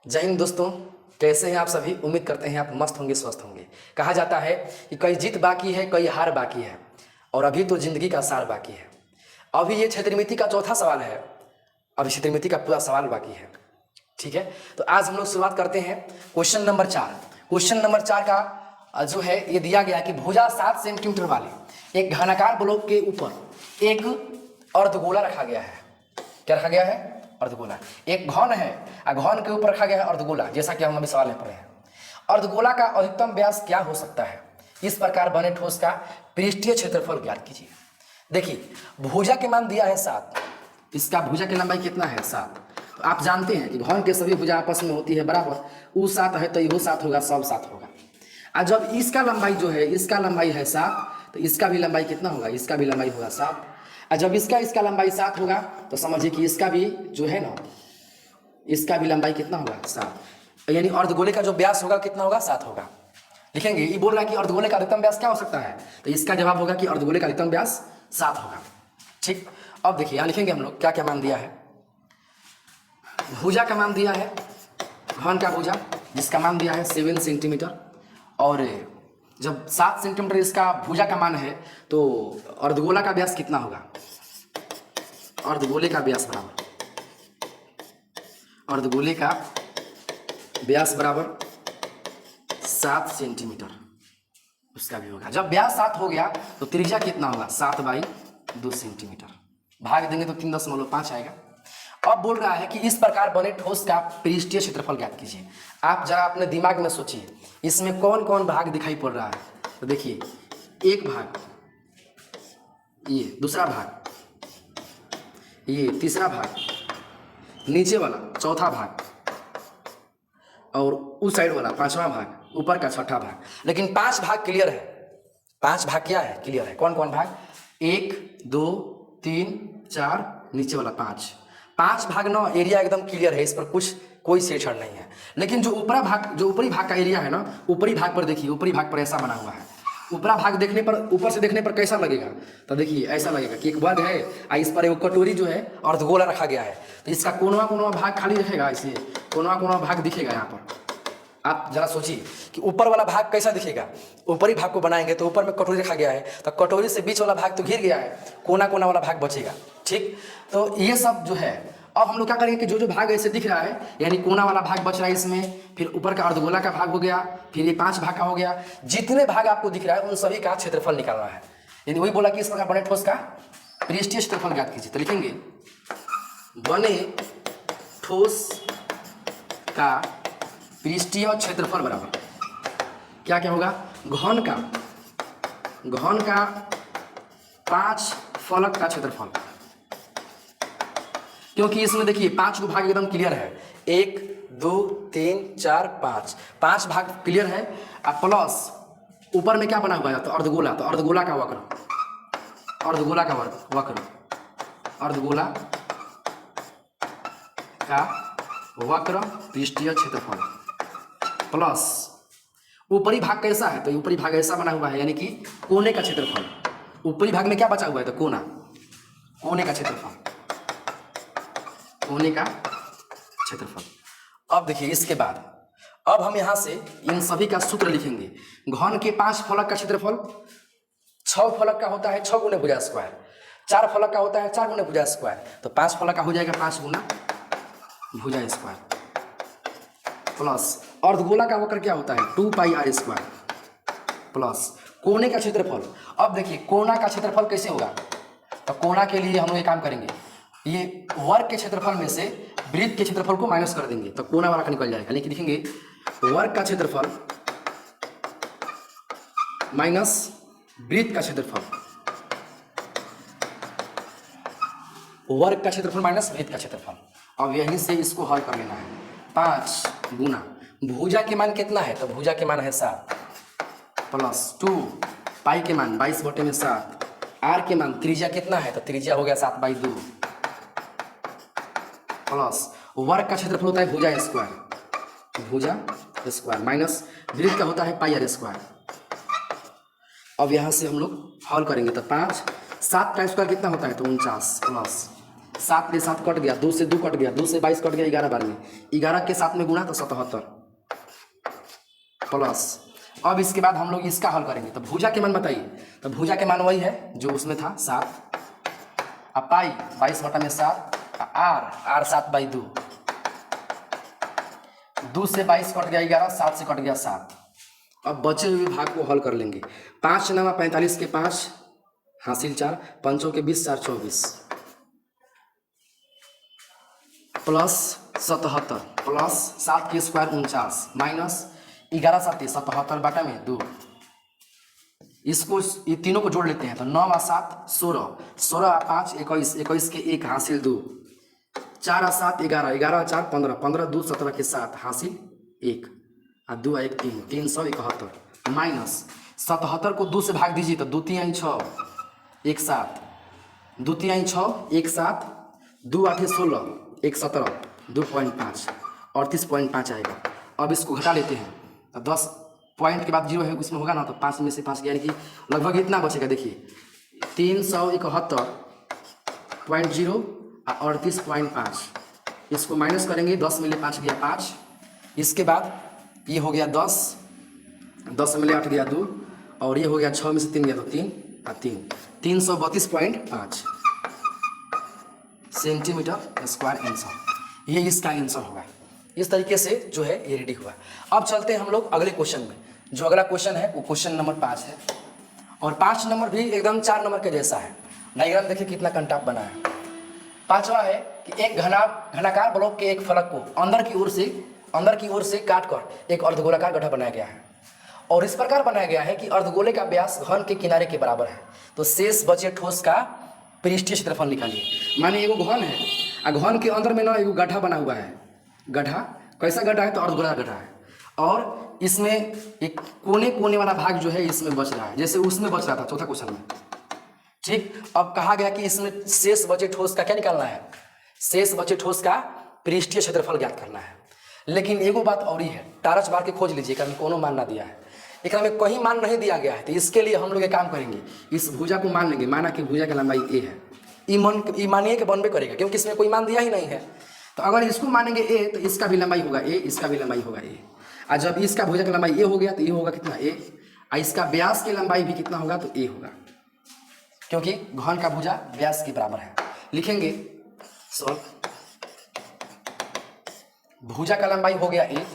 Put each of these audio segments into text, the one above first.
जय हिंद दोस्तों, कैसे हैं आप सभी। उम्मीद करते हैं आप मस्त होंगे, स्वस्थ होंगे। कहा जाता है कि कई जीत बाकी है, कई हार बाकी है, और अभी तो जिंदगी का सार बाकी है। अभी ये क्षेत्रमिति का चौथा सवाल है, अभी क्षेत्रमिति का पूरा सवाल बाकी है। ठीक है, तो आज हम लोग शुरुआत करते हैं क्वेश्चन नंबर 4। क्वेश्चन नंबर 4 का जो है ये दिया गया कि भुजा 7 सेंटीमीटर वाले एक घनाकार ब्लॉक के ऊपर एक अर्धगोला रखा गया है। क्या रखा गया है? अर्धगोला। एक घन है और घन के ऊपर रखा गया है अर्धगोला, जैसा कि हम अभी सवाल में पढ़े हैं। अर्धगोला का अधिकतम व्यास क्या हो सकता है? इस प्रकार बने ठोस का पृष्ठीय क्षेत्रफल ज्ञात कीजिए। देखिए, भुजा के मान दिया है 7, इसका भुजा की लंबाई कितना है? 7। तो आप जानते हैं कि घन के सभी भुजा आपस में होती है बराबर। वो 7 है तो ये 7 होगा, सब 7 होगा। और जब इसका लंबाई जो है, इसका लंबाई है 7, तो इसका भी लंबाई कितना होगा? इसका भी लंबाई होगा 7। और जब इसका लंबाई 7 होगा तो समझिए कि इसका भी जो है ना, इसका भी लंबाई कितना होगा? 7। यानी अर्धगोले का जो व्यास होगा कितना होगा? 7 होगा। लिखेंगे, ये बोल रहा है कि अर्धगोले का अधिकतम व्यास क्या हो सकता है, तो इसका जवाब होगा कि अर्धगोले का अधिकतम व्यास 7 होगा। ठीक, अब देखिए यहाँ लिखेंगे हम लोग क्या क्या मान दिया है। भुजा का मान दिया है, घन का भुजा जिसका मान दिया है 7 सेंटीमीटर, और जब 7 सेंटीमीटर इसका भुजा का मान है तो अर्धगोला का व्यास कितना होगा? अर्धगोले का व्यास बराबर, अर्धगोले का व्यास बराबर 7 सेंटीमीटर, उसका भी होगा। जब व्यास 7 हो गया तो त्रिज्या कितना होगा? 7/2 सेंटीमीटर। भाग देंगे तो 3.5 आएगा। अब बोल रहा है कि इस प्रकार बने ठोस का पृष्ठीय क्षेत्रफल ज्ञात कीजिए। आप जरा अपने दिमाग में सोचिए, इसमें कौन कौन भाग दिखाई पड़ रहा है। तो देखिए, एक भाग, ये दूसरा भाग, ये तीसरा भाग, नीचे वाला चौथा भाग, और उस साइड वाला 5वां भाग, ऊपर का 6ठा भाग। लेकिन 5 भाग क्लियर है। 5 भाग क्या है? क्लियर है। कौन कौन भाग? 1 2 3 4, नीचे वाला 5 भाग ना, एरिया एकदम क्लियर है, इस पर कुछ कोई छेड़छाड़ नहीं है। लेकिन जो ऊपरी भाग का एरिया है ना, ऊपरी भाग पर देखिए, ऊपरी भाग पर ऐसा बना हुआ है। ऊपरा भाग देखने पर, ऊपर से देखने पर कैसा लगेगा? तो देखिए ऐसा लगेगा कि एक वर्ग है और इस पर एक कटोरी जो है अर्धगोला रखा गया है। तो इसका कोनवा भाग खाली दिखेगा, इसे कोनवा भाग दिखेगा यहाँ पर। आप जरा सोचिए कि ऊपर वाला भाग कैसा दिखेगा। ऊपरी भाग को बनाएंगे तो ऊपर में कटोरी रखा गया है, तो कटोरी से बीच वाला भाग तो घिर गया है, कोना वाला भाग बचेगा। ठीक, तो ये सब जो है, अब हम लोग क्या करेंगे कि जो भाग ऐसे दिख रहा है, यानी कोना वाला भाग बच रहा है इसमें, फिर ऊपर का अर्धगोला का भाग हो गया, फिर ये 5 भाग का हो गया। जितने भाग आपको दिख रहा है उन सभी का क्षेत्रफल निकालना है। यानी वही बोला कि इस प्रकार बने ठोस का पृष्ठीय क्षेत्रफल ज्ञात कीजिए। तो लिखेंगे, बने ठोस का पृष्ठीय क्षेत्रफल बराबर क्या क्या होगा? घन का 5 फलक का क्षेत्रफल, क्योंकि इसमें देखिए 5 को भाग एकदम क्लियर है। 1 2 3 4 5 भाग क्लियर है। अब प्लस ऊपर में क्या बना हुआ है? तो अर्धगोला, तो अर्धगोला का वक्र, अर्धगोला का वक्र, अर्धगोला का वक्र पृष्ठीय क्षेत्रफल, प्लस ऊपरी भाग कैसा है? तो ऊपरी भाग ऐसा बना हुआ है, यानी कि कोने का क्षेत्रफल। ऊपरी भाग में क्या बचा हुआ है? तो कोने का क्षेत्रफल, कोने का क्षेत्रफल। अब देखिए, इसके बाद अब हम यहां से इन सभी का सूत्र लिखेंगे। घन के 5 फलक का क्षेत्रफल 6 फलक का होता है 6 गुने भुजा स्क्वायर, 4 फलक का होता है 4 गुने भुजा स्क्वायर, तो 5 फलक का हो जाएगा 5 गुना भुजा स्क्वायर, प्लस अर्धगोला का वक्र क्या होता है? 2πr², प्लस कोने का क्षेत्रफल। अब देखिए, कोना का क्षेत्रफल कैसे होगा? तो कोना के लिए हम लोग ये काम करेंगे, ये वर्ग के क्षेत्रफल में से वृत्त के क्षेत्रफल को माइनस कर देंगे, तो कोना वाला का निकल जाएगा। लेकिन लिखेंगे वर्ग का क्षेत्रफल माइनस वृत्त का क्षेत्रफल, वर्ग का क्षेत्रफल माइनस वृत्त का क्षेत्रफल। अब यहीं से इसको हल कर लेना है। 5 गुना भुजा के मान कितना है? तो भुजा के मान है 7, प्लस 2 पाई के मान 22/7, आर के मान त्रिज्या कितना है? तो त्रिज्या हो गया 7/2, प्लस वर्ग का क्षेत्रफल होता है भुजा स्क्वायर, माइनस वृत्त का होता है πr²। अब यहाँ से हम लोग हल करेंगे, तो 5 7 का स्क्वायर कितना होता है? तो 49, प्लस 7 ले 7 कट गया, 2 से 2 कट गया, 2 से 22 कट गया, 11 बार में 11 के 7 में गुणा तो 77 प्लस। अब इसके बाद हम लोग इसका हल करेंगे। तो भुजा के मान बताइए। तो भुजा के मान वही है जो उसमें था 7, अब पाई 22/7, आर 7/2, 2 से 22 कट गया 11, 7 से कट गया 7। अब बचे हुए भाग को हल कर लेंगे। 5 9 45 के 5 हासिल 4, 5 के 20, 4 24 प्लस 77 प्लस 7 के स्क्वायर 49 माइनस 11 7 77 बटा में 2। इसको ये तीनों को जोड़ लेते हैं। तो 9 और 7 16, 16 और 5 21, 21 के 1 हासिल 2, 4 और 7 11, 11 और 4 15, 15 2 17 के 7 हासिल 1 और 2 और 1 3, 371 माइनस 77 को 2 से भाग दीजिए तो 2 3 6 1 7, 2 3 6 1 7, 2 8 16 1 17, 2.5 38.5 आएगा। अब इसको घटा लेते हैं तो 10 पॉइंट के बाद 0 है उसमें होगा ना, तो 5 में से 5 यानी कि लगभग इतना बचेगा। देखिए 371.0 और 38.5, इसको माइनस करेंगे, 10 में ले 5 गया 5, इसके बाद ये हो गया 10, 10 में ले 8 गया 2, और ये हो गया 6 में से 3 गया तो 3 और 3, 332.5 सेंटीमीटर स्क्वायर आंसर। ये इसका आंसर होगा। इस तरीके से जो है ये रेडी हुआ। अब चलते हैं हम लोग अगले क्वेश्चन में। जो अगला क्वेश्चन है वो क्वेश्चन नंबर 5 है, और 5 नंबर भी एकदम 4 नंबर के जैसा है। डायग्राम देखिए कितना कंटाप बना है। पांचवा है कि एक घनाकार ब्लॉक के एक फलक को अंदर की ओर से काट कर एक अर्धगोलाकार गड्ढा बनाया गया है, और इस प्रकार बनाया गया है कि अर्धगोले का व्यास घन के किनारे के बराबर है। तो शेष बचे ठोस का पृष्ठीय क्षेत्रफल निकालिए। माने एगो घन है, और घन के अंदर में ना एगो गड्ढा बना हुआ है। गड्ढा कैसा गड्ढा है? तो अर्धगोलाकार गड्ढा है, और इसमें एक कोने वाला भाग जो है इसमें बच रहा है, जैसे उसमें बच रहा था चौथा क्वेश्चन में। ठीक, अब कहा गया कि इसमें शेष बचे ठोस का क्या निकालना है? शेष बचे ठोस का पृष्ठीय क्षेत्रफल ज्ञात करना है। लेकिन एगो बात और ही है, टारच बार के खोज लीजिए, कारण कोनो मान ना दिया है, एक में कहीं मान नहीं दिया गया है। तो इसके लिए हम लोग एक काम करेंगे, इस भुजा को मान लेंगे। माना कि भुजा की लंबाई ए है, ई मानिए कि बनबे करेगा, क्योंकि इसमें कोई मान दिया ही नहीं है। तो अगर इसको मानेंगे ए, तो इसका भी लंबाई होगा ए, इसका भी लंबाई होगा ए। और जब इसका भुजा की लंबाई ए हो गया तो ये होगा कितना? ए। और इसका व्यास की लंबाई भी कितना होगा? तो ए होगा, क्योंकि घन का भुजा व्यास के बराबर है। लिखेंगे सॉल्व। भुजा का लंबाई हो गया ए,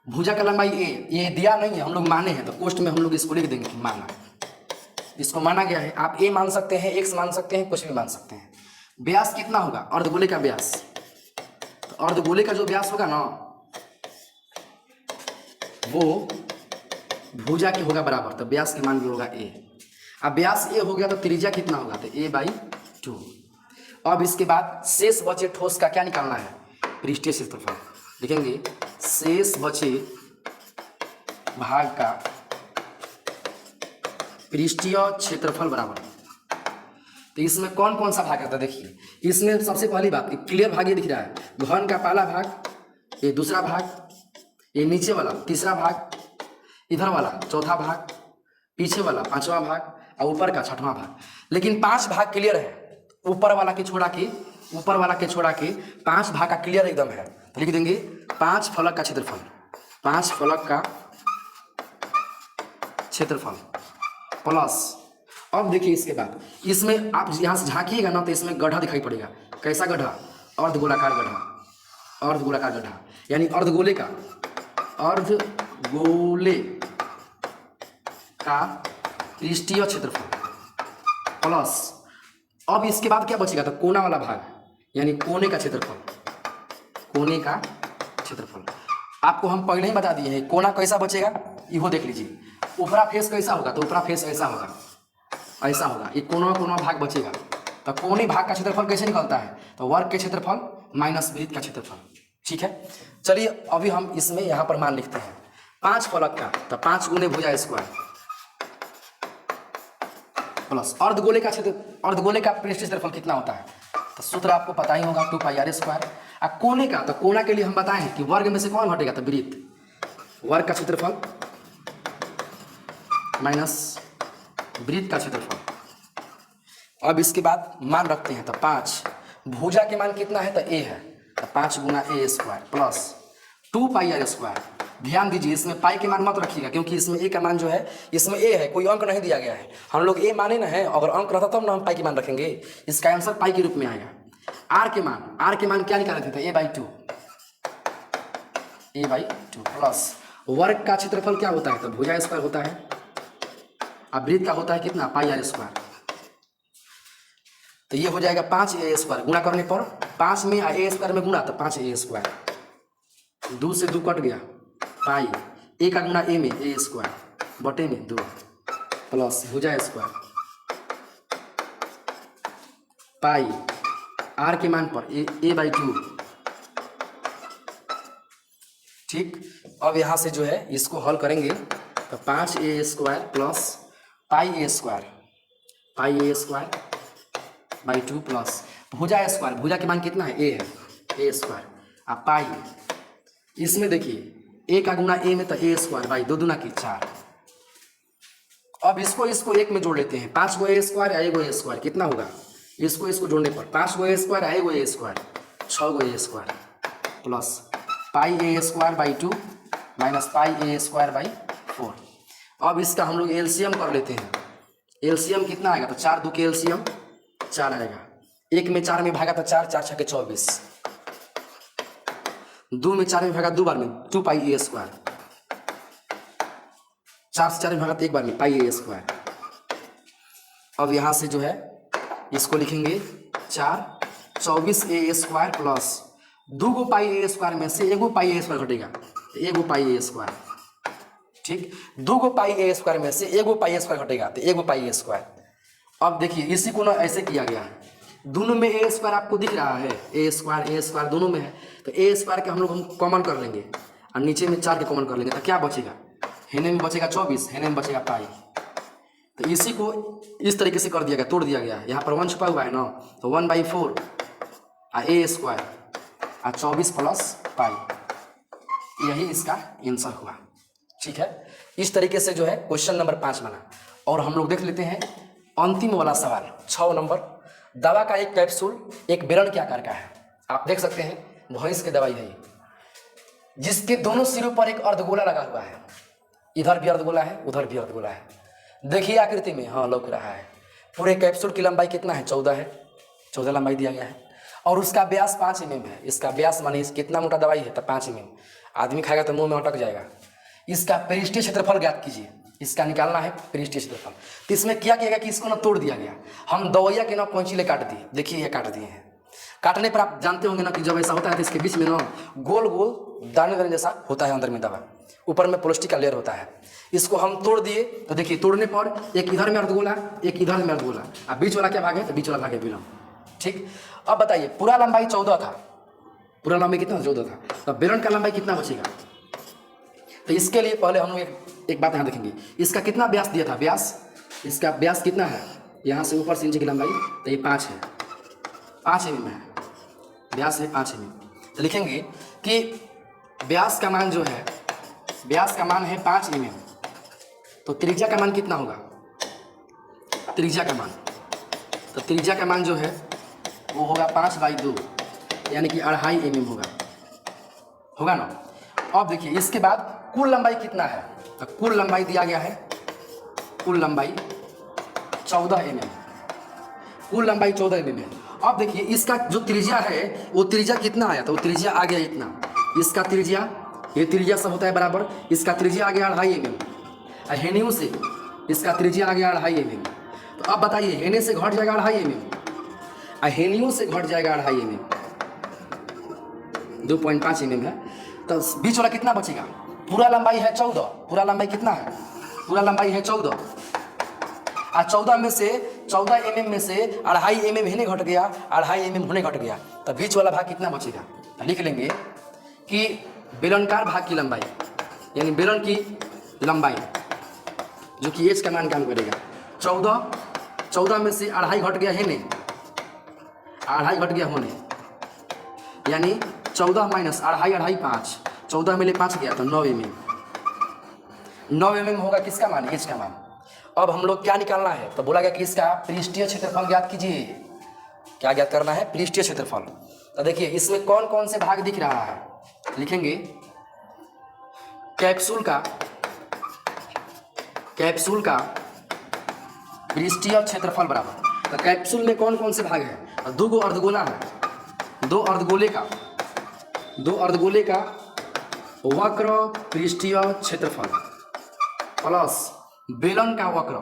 भुजा का लंबाई ए। ये दिया नहीं है, हम लोग माने हैं, तो पोस्ट में हम लोग इसको लिख देंगे कि माना, इसको माना गया है। आप ए मान सकते हैं, एक्स मान सकते हैं, कुछ भी मान सकते हैं। व्यास कितना होगा? अर्धगोले का व्यास। तो अर्धगोले का जो व्यास होगा ना, वो भुजा के होगा बराबर, तो व्यास के मान भी होगा ए। अब व्यास ए हो गया तो त्रिज्या कितना होगा? तो a/2। अब इसके बाद शेष बचे ठोस का क्या निकालना है? पृष्ठीय क्षेत्रफल। लिखेंगे शेष बचे भाग का पृष्ठीय क्षेत्रफल बराबर। तो इसमें कौन कौन सा भाग आता है? देखिए इसमें सबसे पहली बात, क्लियर भाग ये दिख रहा है, घन का पहला भाग, ये दूसरा भाग, ये नीचे वाला तीसरा भाग, इधर वाला चौथा भाग, पीछे वाला पांचवा भाग, और ऊपर का छठवां भाग। लेकिन 5 भाग क्लियर है, ऊपर वाला के छोड़ा के 5 भाग का क्लियर एकदम है। तो लिख देंगे 5 फलक का क्षेत्रफल, 5 फलक का क्षेत्रफल प्लस। अब देखिए इसके बाद इसमें आप यहाँ से झांकिएगा ना, तो इसमें गड्ढा दिखाई पड़ेगा। कैसा गड्ढा? अर्धगोलाकार गड्ढा, अर्धगोलाकार गड्ढा, यानी अर्धगोले का पृष्ठीय क्षेत्रफल प्लस। अब इसके बाद क्या बचेगा? तो कोना वाला भाग, यानी कोने का क्षेत्रफल, कोने का क्षेत्रफल। आपको हम पहले ही बता दिए हैं कोना कैसा बचेगा, इहो देख लीजिए। ऊपरा फेस कैसा होगा? तो ऊपरा फेस ऐसा होगा, ऐसा होगा। ये कोना भाग बचेगा। तो कोने भाग का क्षेत्रफल कैसे निकलता है? तो वर्ग के क्षेत्रफल माइनस वृत्त का क्षेत्रफल। ठीक है, चलिए अभी हम इसमें यहाँ पर मान लिखते हैं 5 फलक का, तो 5 गुने भुजा स्क्वायर प्लस अर्धगोले का पृष्ठीय क्षेत्रफल कितना होता है? तो सूत्र आपको पता ही होगा, 2πr²। और कोने का, तो कोना के लिए हम बताएं हैं कि वर्ग में से कौन घटेगा? तो वृत्त, वर्ग का क्षेत्रफल माइनस वृत्त का क्षेत्रफल। अब इसके बाद मान रखते हैं, तो 5, भुजा के मान कितना है, तो a है, तो 5 गुना a square plus 2 pi r square. ध्यान दीजिए इसमें पाई के मान मत रखिएगा, क्योंकि इसमें a का मान जो है, इसमें a है, कोई अंक नहीं दिया गया है। हम लोग a माने ना है, अगर अंक रहता तब ना हम पाई के मान रखेंगे। इसका आंसर पाई के रूप में आएगा। r के मान क्या निकाले थे, तो a/2 प्लस वर्ग का क्षेत्रफल क्या होता है, तो भुजा स्क्वायर होता है। अब वृत्त का होता है कितना, पाई r स्क्वायर। तो ये हो जाएगा 5a स्क्वायर, गुणा करने पर 5 में a स्क्वायर में गुणा, तो 5a स्क्वायर। 2 से 2 कट गया, पाई a का गुणा a में a स्क्वायर बटे में 2 प्लस भुजा स्क्वायर पाई r के मान पर a/2। ठीक, अब यहाँ से जो है इसको हल करेंगे, तो 5a square plus pi a square by 2 plus भुजा स्क्वायर, भुजा के मान कितना है, a है, a स्क्वायर। अब पाई, इसमें देखिए a का गुणा a में, तो a स्क्वायर बाई 2 दूना की 4। अब इसको 1 में जोड़ लेते हैं, 5 गो a स्क्वायर या 1 गो a स्क्वायर कितना होगा, इसको जोड़ने पर 5 गो a स्क्वायर या 1 गो a square, 6 go a square plus pi a square by 2 minus pi a square by 4। अब इसका हम लोग एलसीएम कर लेते हैं। एलसीएम कितना आएगा, तो 4 2 के एलसीएम 4 आएगा। 1 में 4 में भागा तो 4 4 6 के 24, 2 में 4 में भागा 2 बार में 2 पाई a स्क्वायर, 4 से 4 में भागा तो 1 बार में पाई a स्क्वायर। अब यहाँ से जो है इसको लिखेंगे 4 24a square plus 2 go pi a square में से 1 गो पाई a स्क्वायर घटेगा, 1 गो पाई a स्क्वायर। ठीक, 2 गो पाई a स्क्वायर में से 1 गो पाई a स्क्वायर घटेगा, तो 1 गो पाई a स्क्वायर। अब देखिए इसी को ना ऐसे किया गया है, दोनों में a स्क्वायर आपको दिख रहा है, a स्क्वायर दोनों में है, तो a स्क्वायर के हम लोग कॉमन कर लेंगे और नीचे में 4 के कॉमन कर लेंगे, तो क्या बचेगा, हेने में बचेगा 24, हेने में बचेगा पाई। तो इसी को इस तरीके से कर दिया गया, तोड़ दिया गया है। यहाँ पर 1 छुपा हुआ है ना, तो 1/4 a स्क्वायर 24 प्लस पाई, यही इसका आंसर हुआ। ठीक है, इस तरीके से जो है क्वेश्चन नंबर 5 बना। और हम लोग देख लेते हैं अंतिम वाला सवाल 6 नंबर। दवा का एक कैप्सूल एक बेलन के आकार का है, आप देख सकते हैं भैंस की दवाई है, जिसके दोनों सिरों पर एक अर्धगोला लगा हुआ है, इधर भी अर्धगोला है उधर भी अर्धगोला है। देखिए आकृति में, हाँ लौक रहा है। पूरे कैप्सूल की लंबाई कितना है, 14 है, 14 लंबाई दिया गया है और उसका व्यास 5 mm है। इसका व्यास माने कितना मोटा दवाई है, तो 5 mm। आदमी खाएगा तो मुंह में अटक जाएगा। इसका पृष्ठीय क्षेत्रफल ज्ञात कीजिए, इसका निकालना है पृष्ठीय क्षेत्रफल। तो इसमें क्या किया गया कि इसको ना तोड़ दिया गया, हम दवाइया के ना कैंची ले काट दिए। देखिए ये काट दिए हैं, काटने पर आप जानते होंगे ना कि जब ऐसा होता है तो इसके बीच में ना गोल गोल दाने दाने जैसा होता है अंदर में दवा, ऊपर में प्लास्टिक का लेयर होता है। इसको हम तोड़ दिए, तो देखिए तोड़ने पर एक इधर में अर्धगोला एक इधर में अर्धगोला, अब बीच वाला क्या भाग है, तो बीच वाला भाग है विलंब। ठीक, अब बताइए पूरा लंबाई 14 था, पूरा लंबाई कितना 14 था, तो बेलन का लंबाई कितना बचेगा। तो इसके लिए पहले हम लोग एक बात यहाँ देखेंगे, इसका कितना व्यास दिया था, व्यास, इसका व्यास कितना है, यहाँ से ऊपर से नीचे की लंबाई, तो ये 5 है, 5 mm है, व्यास है 5 mm। तो लिखेंगे कि व्यास का मान जो है, व्यास का मान है 5 mm, तो त्रिज्या का मान कितना होगा, त्रिज्या का मान, तो त्रिज्या का मान जो है वो होगा 5/2 यानी कि 2.5 mm होगा ना। अब देखिए इसके बाद कुल लंबाई कितना है, तो कुल लंबाई दिया गया है, कुल लंबाई 14 mm, कुल लंबाई 14 mm है। अब देखिए इसका जो त्रिज्या है वो त्रिज्या कितना आया, तो वो त्रिज्या आ गया इतना, इसका त्रिज्या, ये त्रिज्या सब होता है बराबर, इसका त्रिज्या आ गया 2.5 mm, हेनियों से इसका त्रिज्या आ गया 2.5 mm। तो अब बताइए हेने से घट जाएगा 2.5 mm, हेनियों से घट जाएगा 2.5 mm, 2.5 mm है, तो बीच वाला कितना बचेगा, पूरा लंबाई है 14, पूरा लंबाई कितना है, पूरा लंबाई है 14, और 14 में से 14 mm में से 2.5 mm हेने घट गया, 2.5 mm होने घट गया, तो बीच वाला भाग कितना बचेगा। तो लिख लेंगे कि बेलनकार भाग की लंबाई, यानी बेलन की लंबाई जो कि एच का मान काम करेगा, 14 में से 2.5 घट गया हेने, 2.5 घट गया होने, यानी 14 माइनस 2.5 5, 14 में ले 5 गया तो 9 mm, 9 mm होगा किसका मान, एच का मान। अब हम लोग क्या निकालना है, तो बोला गया कि इसका पृष्ठीय क्षेत्रफल ज्ञात कीजिए। क्या ज्ञात करना है? पृष्ठीय क्षेत्रफल। तो देखिए इसमें कौन कौन से भाग दिख रहा है, लिखेंगे कैप्सूल का पृष्ठीय क्षेत्रफल बराबर। तो कैप्सूल में कौन कौन से भाग है? दो गो अर्धगोला है, दो अर्धगोले का वक्र पृष्ठीय क्षेत्रफल प्लस बेलन का वक्र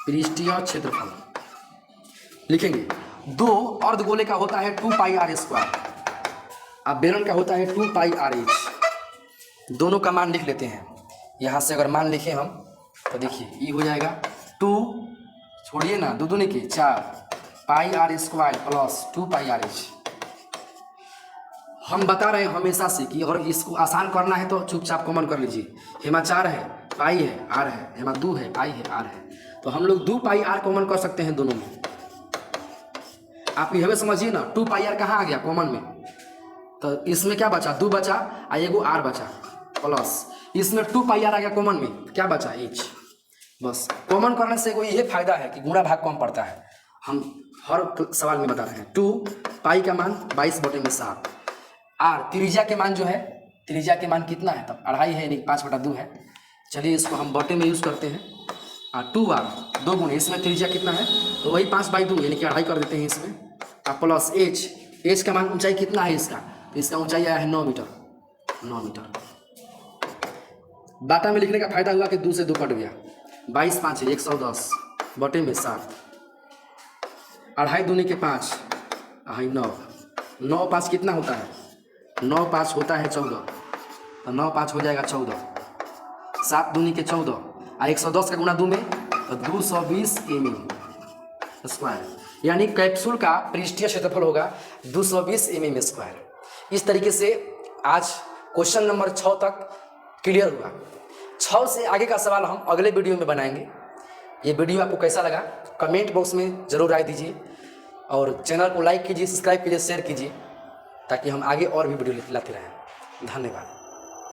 पृष्ठीय क्षेत्रफल। लिखेंगे दो अर्धगोले का होता है 2 पाई आर स्क्वायर, अब बेलन का होता है 2 पाई आर एच। दोनों का मान लिख लेते हैं। यहाँ से अगर मान लिखें हम तो देखिए ये हो जाएगा 2, छोड़िए ना, 2 दूनी के 4 pi r square plus 2 pi r h. हम बता रहे हैं हमेशा से कि अगर इसको आसान करना है तो चुपचाप कॉमन कर लीजिए। हेमा 4 है, पाई है, आर है, हेमा 2 है, पाई है, आर है, तो हम लोग 2 पाई आर कॉमन कर सकते हैं दोनों में। आप ये समझिए ना, 2 पाई आर कहाँ आ गया कॉमन में, तो इसमें क्या बचा? 2 बचा और एगो आर बचा, प्लस इसमें 2 पाई आर आ गया कॉमन में, क्या बचा? एच। बस कॉमन करने से कोई ये फायदा है कि गुणा भाग कम पड़ता है। हम हर सवाल में बता रहे हैं। 2 पाई का मान 22/7, आर त्रिज्या के मान जो है, त्रिज्या के मान कितना है? तब 2.5 है, यानी 5/2 है। चलिए इसको हम बटे में यूज़ करते हैं। 2 आर 2 गुणे, इसमें त्रिज्या कितना है तो वही 5/2 यानी कि 2.5 कर देते हैं इसमें, प्लस एच का मान ऊंचाई कितना है इसका? तो इसका ऊंचाई आया है 9 मीटर। बाटा में लिखने का फायदा हुआ कि 2 से 2 कट गया, 22 5 है 110 बटे में 7, 2.5 दूनी के 5 9, 9 5 कितना होता है? 9 5 होता है 14, तो 9 5 हो जाएगा 14, 7 दूनी के 14 और 110 का गुना 2 में तो 220 mm स्क्वायर, यानी कैप्सूल का पृष्ठीय क्षेत्रफल होगा 220 mm स्क्वायर। इस तरीके से आज क्वेश्चन नंबर 6 तक क्लियर हुआ। 6 से आगे का सवाल हम अगले वीडियो में बनाएंगे। ये वीडियो आपको कैसा लगा कमेंट बॉक्स में ज़रूर राय दीजिए और चैनल को लाइक कीजिए, सब्सक्राइब कीजिए, शेयर कीजिए ताकि हम आगे और भी वीडियो लाते रहें। धन्यवाद।